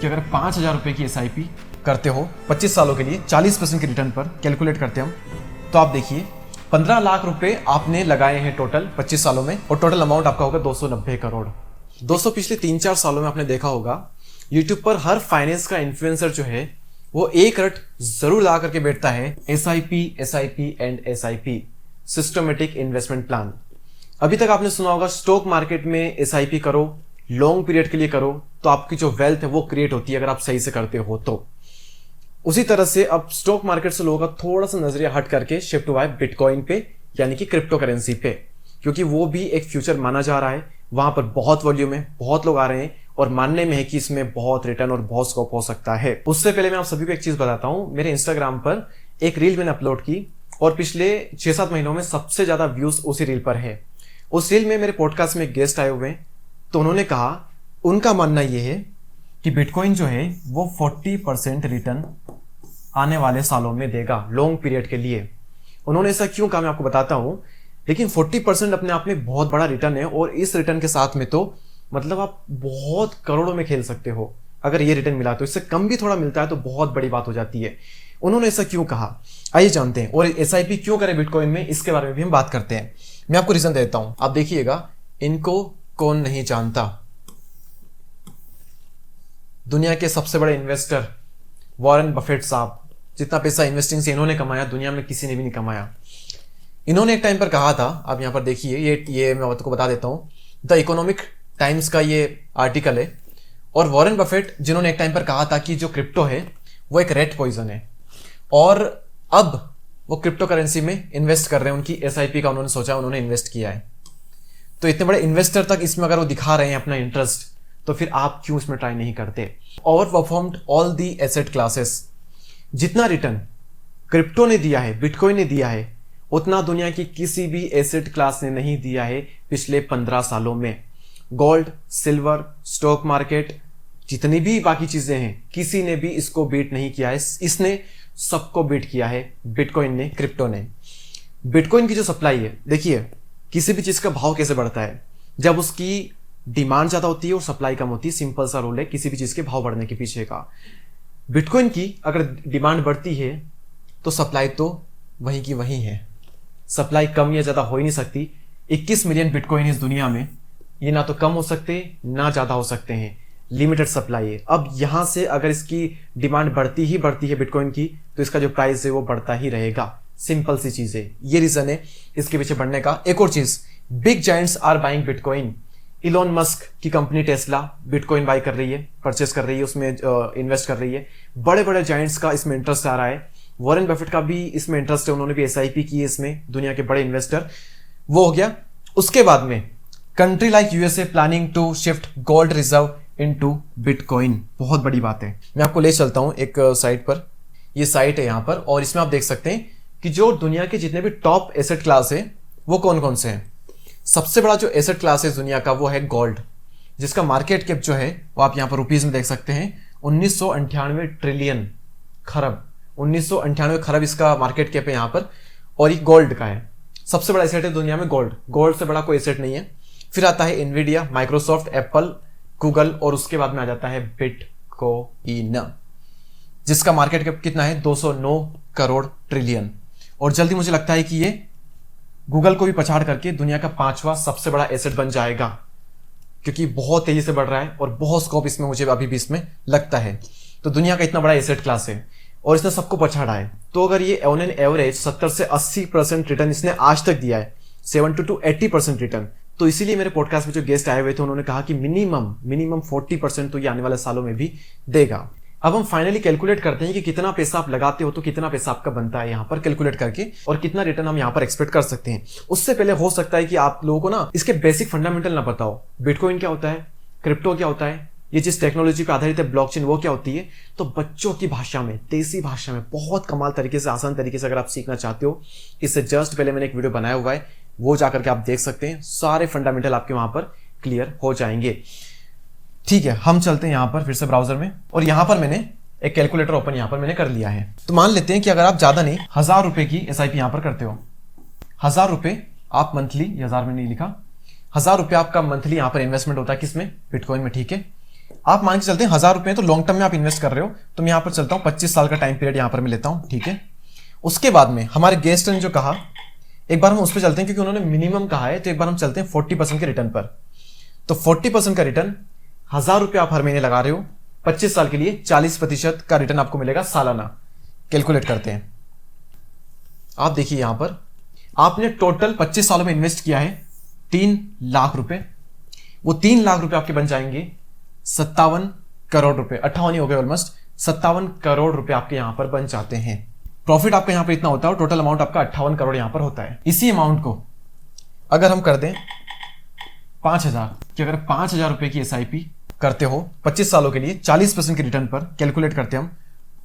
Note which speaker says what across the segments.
Speaker 1: कि अगर 5,000 रुपये की SIP करते हो 25 सालों के लिए 40% के रिटर्न पर कैलकुलेट करते हम, तो आप देखिए 15 लाख रुपए आपने लगाए हैं टोटल 25 सालों में, और टोटल अमाउंट आपका होगा 290 करोड़। दोस्तों पिछले 3-4 सालों में आपने देखा होगा यूट्यूब पर हर फाइनेंस का इन्फ्लुएंसर जो है वो एक रट जरूर लगा करके बैठता है SIP and SIP, systematic investment plan. अभी तक आपने सुना होगा स्टॉक मार्केट में SIP करो, लॉन्ग पीरियड के लिए करो तो आपकी जो वेल्थ है वो क्रिएट होती है अगर आप सही से करते हो तो। उसी तरह से अब स्टॉक मार्केट से लोगों का थोड़ा सा नजरिया हट करके शिफ्ट हुआ है बिटकॉइन पे, यानी कि क्रिप्टो करेंसी पे, क्योंकि वो भी एक फ्यूचर माना जा रहा है। वहां पर बहुत वॉल्यूम है, बहुत लोग आ रहे हैं और मानने में है कि इसमें बहुत रिटर्न और बहुत स्कोप हो सकता है। उससे पहले मैं आप सभी को एक चीज बताता हूं, मेरे इंस्टाग्राम पर एक रील मैंने अपलोड की और पिछले 6-7 महीनों में सबसे ज्यादा व्यूज उसी रील पर है। उस रील में मेरे पॉडकास्ट में एक गेस्ट आए हुए हैं, तो उन्होंने कहा उनका मानना यह है कि बिटकॉइन जो है वो 40% रिटर्न आने वाले सालों में देगा लॉन्ग पीरियड के लिए। उन्होंने ऐसा क्यों कहा मैं आपको बताता हूं, लेकिन 40% अपने आप में बहुत बड़ा रिटर्न है और इस रिटर्न के साथ में तो मतलब आप बहुत करोड़ों में खेल सकते हो अगर ये रिटर्न मिला तो। इससे कम भी थोड़ा मिलता है तो बहुत बड़ी बात हो जाती है। उन्होंने ऐसा क्यों कहा आइए जानते हैं, और SIP क्यों करें बिटकॉइन में इसके बारे में भी हम बात करते हैं। मैं आपको रीजन देता हूं, आप देखिएगा। इनको कौन नहीं जानता, दुनिया के सबसे बड़े इन्वेस्टर वॉरेन बफेट साहब। जितना पैसा इन्वेस्टिंग से इन्होंने कमाया दुनिया में किसी ने भी नहीं कमाया। इन्होंने एक टाइम पर कहा था, आप यहां पर देखिए, ये मैं आपको बता देता हूं, द इकोनॉमिक टाइम्स का ये आर्टिकल है। और वॉरेन बफेट जिन्होंने एक टाइम पर कहा था कि जो क्रिप्टो है वो एक रेड पॉइजन है, और अब वो क्रिप्टो करेंसी में इन्वेस्ट कर रहे हैं। उनकी SIP का उन्होंने सोचा, उन्होंने इन्वेस्ट किया है। तो इतने बड़े इन्वेस्टर तक इसमें अगर वो दिखा रहे हैं अपना इंटरेस्ट, तो फिर आप क्यों इसमें ट्राई नहीं करते। Over performed all the asset classes. जितना रिटर्न क्रिप्टो ने दिया है, बिटकॉइन ने दिया है, उतना दुनिया की किसी भी एसेट क्लास ने नहीं दिया है पिछले 15 सालों में। गोल्ड, सिल्वर, स्टॉक मार्केट, जितनी भी बाकी चीजें हैं, किसी ने भी इसको बीट नहीं किया है। इसने सबको बीट किया है, बिटकॉइन ने, क्रिप्टो ने। बिटकॉइन की जो सप्लाई है, देखिए किसी भी चीज का भाव कैसे बढ़ता है, जब उसकी डिमांड ज्यादा होती है और सप्लाई कम होती है। सिंपल सा रूल है किसी भी चीज के भाव बढ़ने के पीछे का। बिटकॉइन की अगर डिमांड बढ़ती है तो सप्लाई तो वहीं की वहीं है, सप्लाई कम या ज्यादा हो ही नहीं सकती। 21 मिलियन बिटकॉइन इस दुनिया में, ये ना तो कम हो सकते ना ज्यादा हो सकते हैं, लिमिटेड सप्लाई है। अब यहां से अगर इसकी डिमांड बढ़ती है बिटकॉइन की, तो इसका जो प्राइस है वो बढ़ता ही रहेगा। सिंपल सी चीज है, ये रीजन है इसके पीछे बढ़ने का। एक और चीज, big giants are buying bitcoin. Elon Musk की कंपनी टेस्ला बिटकॉइन बाय कर रही है, परचेस कर रही है, उसमें इन्वेस्ट कर रही है। बड़े बड़े जायंट्स का इसमें इंटरेस्ट आ रहा है। वॉरेन बफेट का भी इसमें इंटरेस्ट है, उन्होंने भी SIP की है इसमें, दुनिया के बड़े इन्वेस्टर। वो हो गया। उसके बाद में country like USA planning to shift gold reserve into bitcoin. बहुत बड़ी बात है। मैं आपको ले चलता हूं एक साइट पर, ये साइट है यहां पर, और इसमें आप देख सकते हैं कि जो दुनिया के जितने भी टॉप एसेट क्लास है वो कौन कौन से हैं। सबसे बड़ा जो एसेट क्लास है दुनिया का वो है गोल्ड, जिसका मार्केट कैप जो है वो आप यहां पर रुपीज में देख सकते हैं, 1998 ट्रिलियन खरब, 1998 खरब इसका मार्केट कैप है यहां पर, और ये गोल्ड का है। सबसे बड़ा एसेट है दुनिया में गोल्ड, गोल्ड से बड़ा कोई एसेट नहीं है। फिर आता है इनवीडिया, माइक्रोसॉफ्ट, एप्पल, गूगल, और उसके बाद में आ जाता है बिटकॉइन, जिसका मार्केट कैप कितना है, 209 करोड़ ट्रिलियन। और जल्दी मुझे लगता है कि ये गूगल को भी पछाड़ करके दुनिया का 5वां सबसे बड़ा एसेट बन जाएगा, क्योंकि बहुत तेजी से बढ़ रहा है और बहुत स्कोप इसमें मुझे अभी भी इसमें लगता है। तो दुनिया का इतना बड़ा एसेट क्लास है और इसने सबको पछाड़ा है। तो अगर ये ऑन एन एवरेज 70 से 80% रिटर्न इसने आज तक दिया है, 70 to 80% रिटर्न, तो इसीलिए मेरे पॉडकास्ट में जो गेस्ट आए हुए थे उन्होंने कहा कि मिनिमम 40% तो ये आने वाले सालों में भी देगा। अब हम फाइनली कैलकुलेट करते हैं कि कितना पैसा आप लगाते हो तो कितना पैसा आपका बनता है यहां पर कैलकुलेट करके, और कितना रिटर्न हम यहां पर एक्सपेक्ट कर सकते हैं। उससे पहले हो सकता है कि आप लोगों को ना इसके बेसिक फंडामेंटल ना पता हो, बिटकॉइन क्या होता है, क्रिप्टो क्या होता है, ये जिस टेक्नोलॉजी पर आधारित है ब्लॉकचेन वो क्या होती है। तो बच्चों की भाषा में, देसी भाषा में, बहुत कमाल तरीके से, आसान तरीके से अगर आप सीखना चाहते हो, इससे जस्ट पहले मैंने एक वीडियो बनाया हुआ है, वो जाकर के आप देख सकते हैं। सारे फंडामेंटल आपके वहां पर क्लियर हो जाएंगे। ठीक है, हम चलते हैं यहां पर फिर से ब्राउजर में, और यहां पर मैंने एक कैलकुलेटर ओपन यहां पर मैंने कर लिया है। तो मान लेते हैं कि अगर आप ज्यादा नहीं 1000 रुपए की SIP यहां पर करते हो, 1000 रुपए आप मंथली, 1000 में नहीं लिखा, 1000 रुपए आपका मंथली यहां पर इन्वेस्टमेंट होता है किसमें, बिटकॉइन में। ठीक है, आप मान के चलते हैं 1000 रुपये तो लॉन्ग टर्म में आप इन्वेस्ट कर रहे हो, तो मैं यहाँ पर चलता हूँ 25 साल का टाइम पीरियड यहाँ पर मैं लेता हूँ, ठीक है। उसके बाद में हमारे गेस्ट ने जो कहा, एक बार हम उस पर चलते हैं क्योंकि उन्होंने मिनिमम कहा है, तो एक बार हम चलते हैं 40% के रिटर्न पर। तो 40% का रिटर्न, 1000 रुपये आप हर महीने लगा रहे हो 25 साल के लिए, 40% का रिटर्न आपको मिलेगा सालाना। कैलकुलेट करते हैं। आप देखिए यहां पर आपने टोटल 25 सालों में इन्वेस्ट किया है 3 लाख रुपए। वो 3 लाख रुपए आपके बन जाएंगे 57 करोड़ रुपए, 58 ही हो गए ऑलमोस्ट, 57 करोड़ रुपए आपके यहां पर बन जाते हैं। प्रॉफिट आपका यहां पर इतना होता है और टोटल अमाउंट आपका 58 करोड़ यहां पर होता है। इसी अमाउंट को अगर हम कर दें 5000 कि अगर 5000 रुपए की SIP करते हो 25 सालों के लिए 40% के रिटर्न पर, कैलकुलेट करते हम,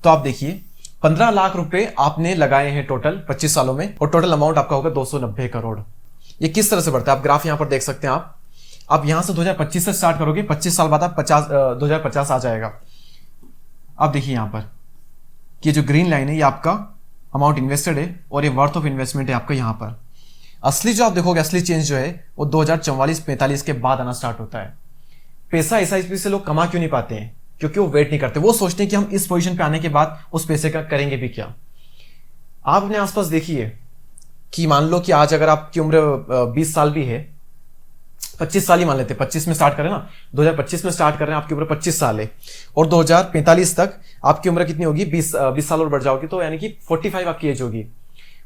Speaker 1: तो आप देखिए 15 लाख रुपए आपने लगाए हैं टोटल 25 सालों में और टोटल अमाउंट आपका होगा 290 करोड़। ये किस तरह से बढ़ता है आप ग्राफ यहां पर देख सकते हैं। आप यहां से 2025 से स्टार्ट करोगे, 25 साल बाद आप 2050 आ जाएगा। आप देखिए यहां पर कि जो ग्रीन लाइन है ये आपका अमाउंट इन्वेस्टेड है और ये वर्थ ऑफ इन्वेस्टमेंट है आपका यहां पर। असली जो आप देखोगे, असली चेंज जो है वो 2044-45 के बाद आना स्टार्ट होता है। पैसा SIP से लोग कमा क्यों नहीं पाते हैं? क्योंकि वो वेट नहीं करते। वो सोचते हैं कि हम इस पोजीशन पे आने के बाद उस पैसे का करेंगे भी क्या। आप अपने आसपास देखिए कि मान लो कि आज अगर आपकी उम्र 20 साल भी है, 25 साल ही मान लेते हैं, 25 में स्टार्ट करें ना, 2025 में स्टार्ट कर रहे हैं, आपकी उम्र 25 साल है और 2045 तक आपकी उम्र कितनी होगी? 20 साल और बढ़ जाओगी, तो यानी कि 45 आपकी एज होगी।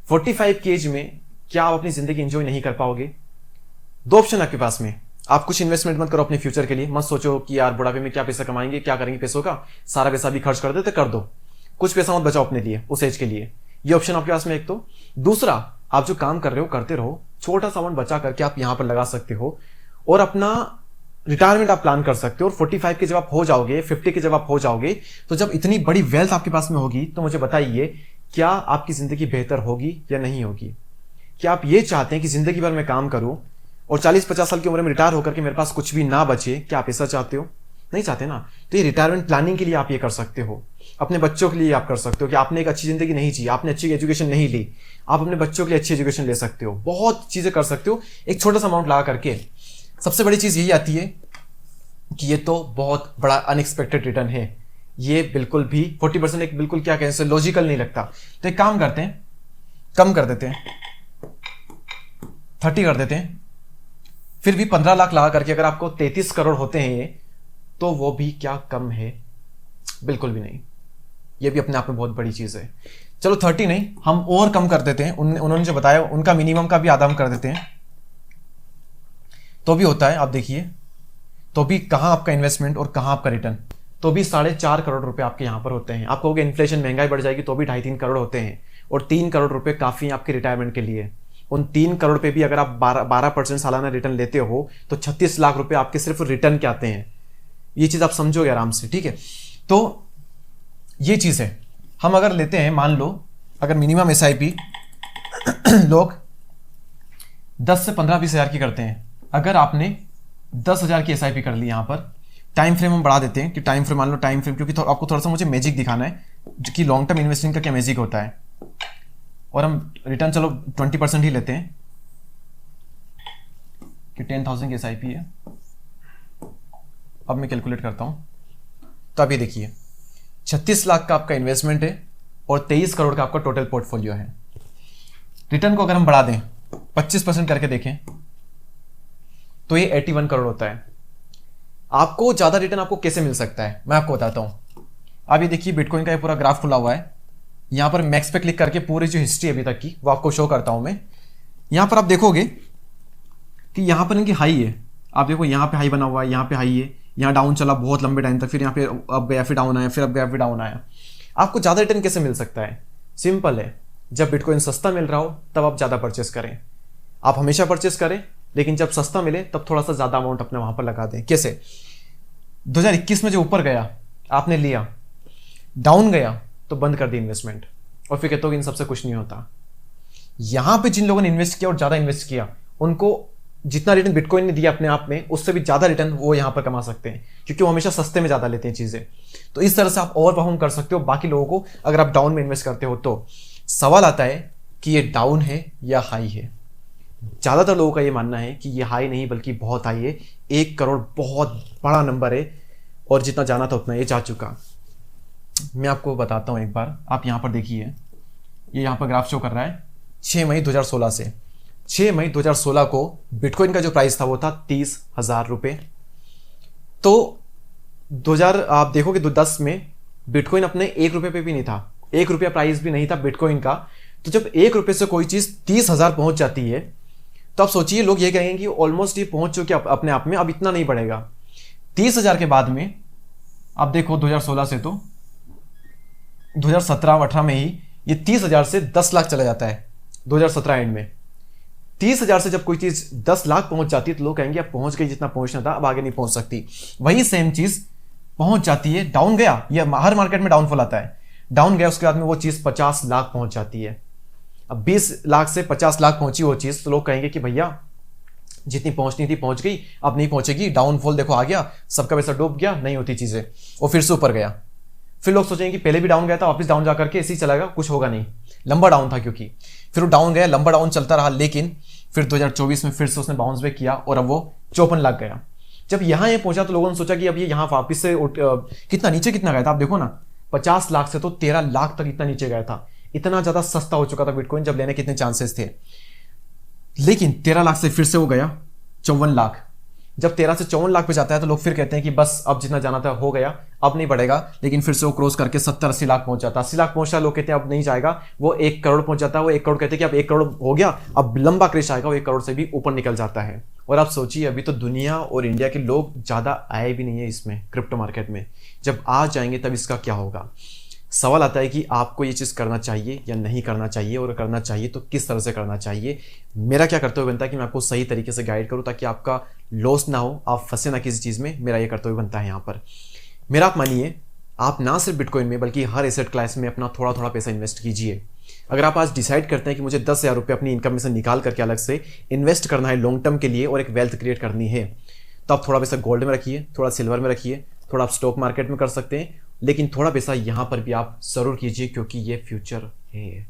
Speaker 1: 45 की एज में क्या आप अपनी जिंदगी एंजॉय नहीं कर पाओगे? दो ऑप्शन आपके पास में। आप कुछ इन्वेस्टमेंट मत करो अपने फ्यूचर के लिए, मत सोचो कि यार बुढ़ापे में क्या पैसा कमाएंगे, क्या करेंगे पैसों का, सारा पैसा भी खर्च कर देते, कर दो। कुछ पैसा मत बचाओ अपने लिए उस एज के लिए। ये ऑप्शन आपके पास में एक तो। दूसरा, आप जो काम कर रहे हो करते रहो, छोटा सा अमाउंट बचा करके आप यहां पर लगा सकते हो और अपना रिटायरमेंट आप प्लान कर सकते हो। और 45 के जब आप हो जाओगे, 50 के जब आप हो जाओगे, तो जब इतनी बड़ी वेल्थ आपके पास में होगी, तो मुझे बताइए क्या आपकी जिंदगी बेहतर होगी या नहीं होगी? क्या आप ये चाहते हैं कि जिंदगी भर मैं काम करूं और 40-50 साल की उम्र में रिटायर होकर के मेरे पास कुछ भी ना बचे? क्या आप ऐसा चाहते हो? नहीं चाहते ना। तो ये रिटायरमेंट प्लानिंग के लिए आप ये कर सकते हो। अपने बच्चों के लिए आप कर सकते हो कि आपने एक अच्छी जिंदगी नहीं जी, आपने अच्छी एजुकेशन नहीं ली, आप अपने बच्चों के लिए अच्छी एजुकेशन ले सकते हो। बहुत चीजें कर सकते हो एक छोटा सा अमाउंट लगा करके। सबसे बड़ी चीज यही आती है कि ये तो बहुत बड़ा अनएक्सपेक्टेड रिटर्न है। ये बिल्कुल भी 40% एक बिल्कुल क्या कहें, लॉजिकल नहीं लगता। तो एक काम करते हैं, कम कर देते हैं, 30 कर देते हैं। फिर भी 15 लाख लगा करके अगर आपको 33 करोड़ होते हैं तो वो भी क्या कम है? बिल्कुल भी नहीं। ये भी अपने आप में बहुत बड़ी चीज है। चलो 30 नहीं, हम और कम कर देते हैं। उन्होंने जो बताया उनका मिनिमम का भी आधा हम कर देते हैं, तो भी होता है। आप देखिए तो भी कहां आपका इन्वेस्टमेंट और कहां आपका रिटर्न, तो भी 4.5 करोड़ रुपए आपके यहां पर होते हैं। आप कहोगे इन्फ्लेशन, महंगाई बढ़ जाएगी, तो भी 2.5-3 करोड़ होते हैं और 3 करोड़ रुपए काफी है आपके रिटायरमेंट के लिए। उन 3 करोड़ पे भी अगर आप 12% सालाना रिटर्न लेते हो तो 36 लाख रुपए आपके सिर्फ रिटर्न के आते हैं। ये चीज आप समझोगे आराम से, ठीक है। तो ये चीज है। हम अगर लेते हैं, मान लो अगर मिनिमम SIP लोग 10 से 15-20 हजार की करते हैं। अगर आपने 10,000 की SIP कर ली, यहां पर टाइम फ्रेम हम बढ़ा देते हैं कि टाइम फ्रेम, मान लो टाइम फ्रेम, क्योंकि आपको थोड़ा सा मुझे मैजिक दिखाना है कि लॉन्ग टर्म इन्वेस्टिंग का क्या मैजिक होता है। और हम रिटर्न चलो 20% ही लेते हैं कि 10,000 की SIP है। अब मैं कैलकुलेट करता हूं, तो अब ये देखिए 36 लाख का आपका इन्वेस्टमेंट है और 23 करोड़ का आपका टोटल पोर्टफोलियो है। रिटर्न को अगर हम बढ़ा दें, 25% करके देखें, तो ये 81 करोड़ होता है। आपको ज्यादा रिटर्न आपको कैसे मिल सकता है, मैं आपको बताता हूं। अब ये देखिए बिटकॉइन का ये पूरा ग्राफ खुला हुआ है। यहां पर मैक्स पे क्लिक करके पूरी जो हिस्ट्री अभी तक की वो आपको शो करता हूं मैं। यहां पर आप देखोगे कि यहां पर इनकी हाई है। आप देखो यहां पे हाई बना हुआ है, यहां पे हाई है, यहां डाउन चला बहुत लंबे टाइम तक, फिर यहां पे अब गया, फिर डाउन आया, फिर अब गया, फिर डाउन आया। आपको ज्यादा रिटर्न कैसे मिल सकता है? सिंपल है, जब बिटकॉइन सस्ता मिल रहा हो तब आप ज्यादा परचेस करें। आप हमेशा परचेस करें, लेकिन जब सस्ता मिले तब थोड़ा सा ज्यादा अमाउंट अपने वहां पर लगा दें। कैसे? 2021 में जो ऊपर गया आपने लिया, डाउन गया तो बंद कर दी इन्वेस्टमेंट, और फिर कहते हो कि इन सबसे कुछ नहीं होता। यहां पे जिन लोगों ने इन्वेस्ट किया और ज्यादा इन्वेस्ट किया, उनको जितना रिटर्न बिटकॉइन ने दिया अपने आप में, उससे भी ज्यादा रिटर्न वो यहां पर कमा सकते हैं, क्योंकि वो हमेशा सस्ते में ज्यादा लेते हैं चीजें। तो इस तरह से आप ओवर परफॉर्म कर सकते हो बाकी लोगों को, अगर आप डाउन में इन्वेस्ट करते हो। तो सवाल आता है कि ये डाउन है या हाई है। ज्यादातर लोगों का ये मानना है कि ये हाई नहीं बल्कि बहुत हाई है। 1 करोड़ बहुत बड़ा नंबर है, और जितना जाना था उतना ये जा चुका। मैं आपको बताता हूँ एक बार, आप यहाँ पर देखिए, ये यहाँ पर ग्राफ शो कर रहा है 6 मई 2016 से। 6 मई 2016 को बिटकॉइन का जो प्राइस था वो था 30,000 रुपये। तो 2000 आप देखोगे 10 में बिटकॉइन अपने 1 रुपये पे भी नहीं था, 1 रुपया प्राइस भी नहीं था बिटकॉइन का। तो जब 1 रुपये से कोई चीज़ 30,000 पहुंच जाती है तो आप सोचिए, लोग ये कहेंगे कि ऑलमोस्ट ये पहुंच चुके अपने आप में, अब इतना नहीं बढ़ेगा। 30,000 के बाद में आप देखो 2016 से तो 2017-18 में ही ये 30,000 से 10 लाख चला जाता है 2017 एंड में। 30,000 से जब कोई चीज 10 लाख पहुंच जाती है तो लोग कहेंगे अब पहुंच गई, जितना पहुंचना था अब आगे नहीं पहुंच सकती। वही सेम चीज पहुंच जाती है, डाउन गया, ये हर मार्केट में डाउनफॉल आता है, डाउन गया उसके बाद में वो चीज 50 लाख पहुंच जाती है। अब 20 लाख से 50 लाख पहुंची वो चीज, तो लोग कहेंगे कि भैया जितनी पहुंचनी थी पहुंच गई, अब नहीं पहुंचेगी, डाउनफॉल देखो आ गया, सबका पैसा डूब गया, नहीं होती चीजें, वो फिर से ऊपर गया। फिर लोग सोचेंगे कि पहले भी डाउन गया था, वापस डाउन जाकर के ऐसे ही चलाएगा, कुछ होगा नहीं, लंबा डाउन था क्योंकि। फिर वो डाउन गया, लंबा डाउन चलता रहा, लेकिन फिर 2024 में फिर से उसने बाउंस बैक किया और अब वो 54 लाख गया। जब यहाँ ये पहुंचा तो लोगों ने सोचा कि अब ये यहाँ वापिस से कितना नीचे कितना गया था, आप देखो ना, 50 लाख से तो 13 लाख तक इतना नीचे गया था। इतना ज्यादा सस्ता हो चुका था बिटकॉइन, जब लेने कितने चांसेस थे। लेकिन 13 लाख से फिर से हो गया 54 लाख। जब 13 से 54 लाख पे जाता है तो लोग फिर कहते हैं कि बस अब जितना जाना था हो गया, अब नहीं बढ़ेगा। लेकिन फिर से वो क्रॉस करके 70-80 लाख पहुंच जाता है। 80 लाख पहुंचता है, लोग कहते हैं अब नहीं जाएगा, वो 1 करोड़ पहुंच जाता है। वो 1 करोड़ कहते हैं कि अब 1 करोड़ हो गया, अब लंबा क्रेश आएगा, वो 1 करोड़ से भी ऊपर निकल जाता है। और आप सोचिए, अभी तो दुनिया और इंडिया के लोग ज्यादा आए भी नहीं है इसमें, क्रिप्टो मार्केट में। जब आ जाएंगे तब इसका क्या होगा। सवाल आता है कि आपको ये चीज़ करना चाहिए या नहीं करना चाहिए, और करना चाहिए तो किस तरह से करना चाहिए। मेरा क्या कर्तव्य बनता है कि मैं आपको सही तरीके से गाइड करूं ताकि आपका लॉस ना हो, आप फंसे ना किसी चीज़ में। मेरा ये कर्तव्य बनता है यहाँ पर। मेरा आप मानिए, आप ना सिर्फ बिटकॉइन में बल्कि हर एसेट क्लास में अपना थोड़ा थोड़ा पैसा इन्वेस्ट कीजिए। अगर आप आज डिसाइड करते हैं कि मुझे 10,000 रुपये अपनी इनकम में से निकाल करके अलग से इन्वेस्ट करना है लॉन्ग टर्म के लिए और एक वेल्थ क्रिएट करनी है, तो आप थोड़ा पैसा गोल्ड में रखिए, थोड़ा सिल्वर में रखिए, थोड़ा आप स्टॉक मार्केट में कर सकते हैं, लेकिन थोड़ा पैसा यहाँ पर भी आप ज़रूर कीजिए क्योंकि ये फ्यूचर है।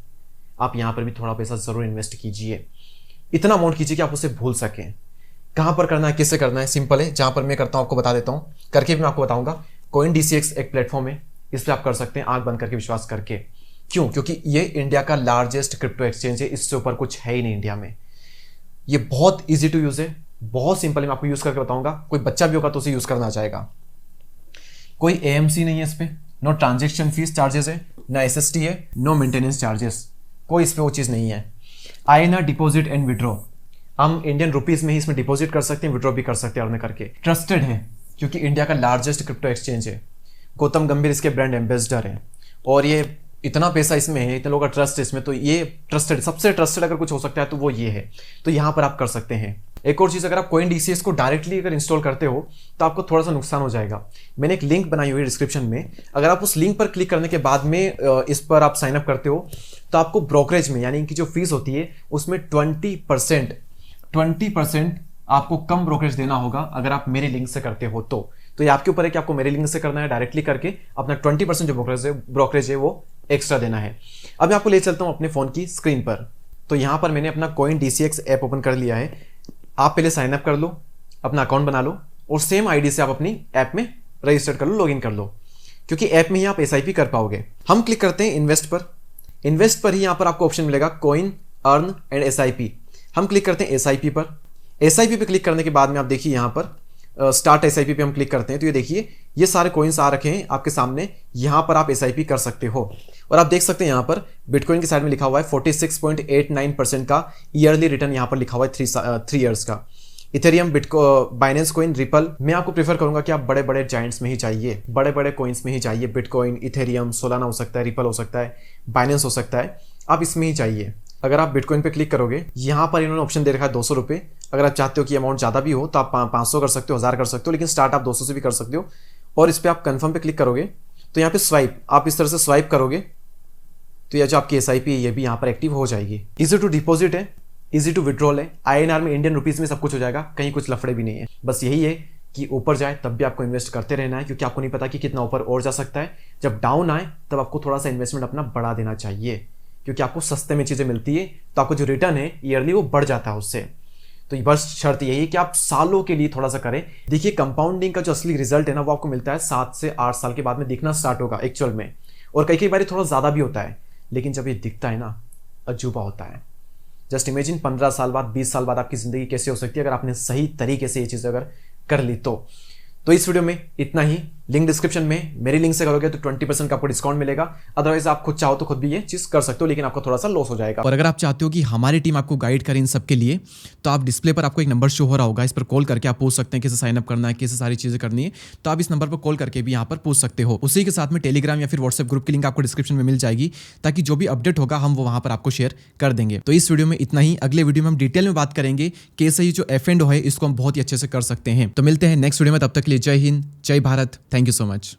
Speaker 1: आप यहाँ पर भी थोड़ा पैसा ज़रूर इन्वेस्ट कीजिए। इतना अमाउंट कीजिए कि आप उसे भूल सकें। कहाँ पर करना है, किससे करना है, सिंपल है। जहाँ पर मैं करता हूँ आपको बता देता हूँ, करके भी मैं आपको बताऊँगा। CoinDCX एक प्लेटफॉर्म है, इस पर आप कर सकते हैं आंख बंद करके, विश्वास करके। क्यों? क्योंकि ये इंडिया का लार्जेस्ट क्रिप्टो एक्सचेंज है, इससे ऊपर कुछ है ही नहीं इंडिया में। ये बहुत ईजी टू यूज़ है, बहुत सिंपल है। मैं आपको यूज़ करके बताऊँगा, कोई बच्चा भी होगा तो उसे यूज़ करना चाहेगा। कोई AMC नहीं है इस पे, नो ट्रांजेक्शन फीस चार्जेस है, ना SST है, नो मेंटेनेंस चार्जेस, कोई इस पे वो चीज़ नहीं है। INR डिपॉजिट एंड विड्रॉ, हम इंडियन रुपीस में ही इसमें डिपॉजिट कर सकते हैं, विड्रॉ भी कर सकते हैं अर्न करके। ट्रस्टेड है क्योंकि इंडिया का लार्जेस्ट क्रिप्टो एक्सचेंज है। गौतम गंभीर इसके ब्रांड एम्बेसडर हैं और ये इतना पैसा इसमें है, इतने लोगों का ट्रस्ट है इसमें, तो ये ट्रस्टेड, सबसे ट्रस्टेड अगर कुछ हो सकता है तो वो ये है। तो यहाँ पर आप कर सकते हैं। एक और चीज़, अगर आप CoinDCX को डायरेक्टली अगर इंस्टॉल करते हो तो आपको थोड़ा सा नुकसान हो जाएगा। मैंने एक लिंक बनाई हुई है डिस्क्रिप्शन में, अगर आप उस लिंक पर क्लिक करने के बाद में इस पर आप साइन अप करते हो तो आपको ब्रोकरेज में, यानी इनकी जो फीस होती है उसमें 20% आपको कम ब्रोकरेज देना होगा अगर आप मेरे लिंक से करते हो तो। ये आपके ऊपर है कि आपको मेरे लिंक से करना है, डायरेक्टली करके अपना 20% जो ब्रोकरेज है वो एक्स्ट्रा देना है। अब मैं आपको ले चलता हूँ अपने फ़ोन की स्क्रीन पर। तो यहाँ पर मैंने अपना CoinDCX ऐप ओपन कर लिया है। आप पहले साइन अप कर लो, अपना अकाउंट बना लो और सेम आईडी से आप अपनी ऐप में रजिस्टर कर लो, लॉगिन कर लो, क्योंकि ऐप में ही आप SIP कर पाओगे। हम क्लिक करते हैं इन्वेस्ट पर। इन्वेस्ट पर ही यहाँ पर आपको ऑप्शन मिलेगा कॉइन, अर्न एंड SIP। हम क्लिक करते हैं SIP पर। SIP पे क्लिक करने के बाद में आप देखिए यहाँ पर स्टार्ट SIP पे हम क्लिक करते हैं तो ये देखिए ये सारे कॉइन्स आ रखे हैं आपके सामने। यहाँ पर आप SIP कर सकते हो और आप देख सकते हैं यहाँ पर बिटकॉइन की साइड में लिखा हुआ है 46.89% का ईयरली रिटर्न यहाँ पर लिखा हुआ है 3 इयर्स का। Ethereum, Binance coin, ripple. मैं आपको प्रेफर करूंगा कि आप बड़े बड़े जाइंट्स में ही चाहिए, बड़े बड़े कॉइन्स में ही चाहिए। बिटकॉइन, इथेरियम, सोलाना हो सकता है, रिपल हो सकता है, बाइनेंस हो सकता है, आप इसमें ही चाहिए। अगर आप बिटकॉइन पे क्लिक करोगे, यहाँ पर इन्होंने ऑप्शन दे रखा है 200 रुपये। अगर आप चाहते हो कि अमाउंट ज़्यादा भी हो तो आप 500 कर सकते हो, 1000 कर सकते हो, लेकिन स्टार्ट आप 200 से भी कर सकते हो। और इस पर आप कन्फर्म पे क्लिक करोगे तो यहाँ पे स्वाइप, आप इस तरह से स्वाइप करोगे तो यह जो आपकी SIP है ये भी यहाँ पर एक्टिव हो जाएगी। इजी टू डिपॉजिट है, इजी टू विड्रॉल है, INR में, इंडियन रुपीज़ में सब कुछ हो जाएगा, कहीं कुछ लफड़े भी नहीं है। बस यही है कि ऊपर जाए तब भी आपको इन्वेस्ट करते रहना है, क्योंकि आपको नहीं पता कि कितना ऊपर और जा सकता है। जब डाउन आए तब आपको थोड़ा सा इन्वेस्टमेंट अपना बढ़ा देना चाहिए, क्योंकि आपको सस्ते में चीज़ें मिलती है तो आपको जो रिटर्न है ईयरली वो बढ़ जाता है उससे। तो बस शर्त यही है कि आप सालों के लिए थोड़ा सा करें। देखिए कंपाउंडिंग का जो असली रिजल्ट है ना वो आपको मिलता है 7 से 8 साल के बाद में दिखना स्टार्ट होगा एक्चुअल में, और कई कई बार थोड़ा ज़्यादा भी होता है, लेकिन जब ये दिखता है ना अजूबा होता है। जस्ट इमेजिन 15 साल बाद 20 साल बाद आपकी ज़िंदगी कैसे हो सकती है अगर आपने सही तरीके से ये चीज़ अगर कर ली तो इस वीडियो में इतना ही। लिंक डिस्क्रिप्शन में मेरी लिंक से करोगे तो 20% का आपको डिस्काउंट मिलेगा। अदरवाइज आप खुद चाहो तो खुद भी ये चीज कर सकते हो, लेकिन आपको थोड़ा सा लॉस हो जाएगा।
Speaker 2: और अगर आप चाहते हो कि हमारी टीम आपको गाइड करे इन सब के लिए, तो आप डिस्प्ले पर आपको एक नंबर शो हो रहा होगा, इस पर कॉल करके आप पूछ सकते हैं कैसे साइन अप करना है, कैसे सारी चीजें करनी है। तो आप इस नंबर पर कॉल करके भी यहाँ पर पूछ सकते हो। उसी के साथ में टेलीग्राम या फिर व्हाट्सएप ग्रुप की लिंक आपको डिस्क्रिप्शन में मिल जाएगी, ताकि जो भी अपडेट होगा हम वो वहां पर आपको शेयर कर देंगे। तो इस वीडियो में इतना ही। अगले वीडियो में हम डिटेल में बात करेंगे कैसे ये जो F&O है इसको हम बहुत ही अच्छे से कर सकते हैं। तो मिलते हैं नेक्स्ट वीडियो में, तब तक के लिए जय हिंद, जय Bharat, thank you so much.